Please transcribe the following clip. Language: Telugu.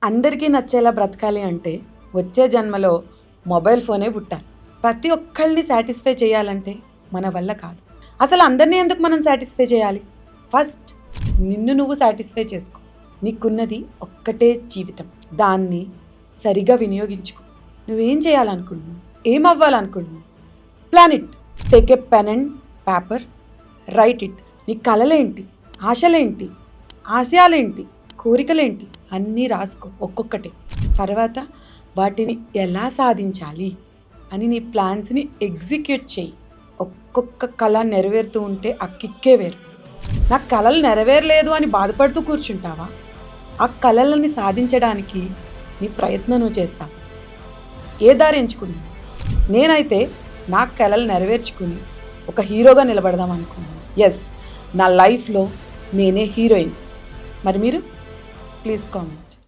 అందరికీ నచ్చేలా బ్రతకాలి అంటే వచ్చే జన్మలో మొబైల్ ఫోనే పుట్టాలి. ప్రతి ఒక్కళ్ళని సాటిస్ఫై చేయాలంటే మన వల్ల కాదు. అసలు అందరినీ ఎందుకు మనం సాటిస్ఫై చేయాలి? ఫస్ట్ నిన్ను నువ్వు సాటిస్ఫై చేసుకో. నీకున్నది ఒక్కటే జీవితం, దాన్ని సరిగా వినియోగించుకో. నువ్వేం చేయాలనుకుంటున్నావు, ఏం అవ్వాలనుకుంటున్నావు, plan it. Take a pen and paper, write it. నీ కలలేంటి, ఆశలేంటి, ఆశయాలేంటి, కోరికలేంటి అన్నీ రాసుకో ఒక్కొక్కటి. తర్వాత వాటిని ఎలా సాధించాలి అని నీ ప్లాన్స్ని ఎగ్జిక్యూట్ చేయి. ఒక్కొక్క కళ నెరవేరుతూ ఉంటే ఆ కిక్కే వేరు. నా కళలు నెరవేరలేదు అని బాధపడుతూ కూర్చుంటావా? ఆ కళలని సాధించడానికి నీ ప్రయత్నం నువ్వు చేస్తావు. ఏ దారి ఎంచుకున్నావు? నేనైతే నా కళలు నెరవేర్చుకుని ఒక హీరోగా నిలబడదాం అనుకున్నాను. ఎస్, నా లైఫ్లో నేనే హీరోయిన్. మరి మీరు? Please comment.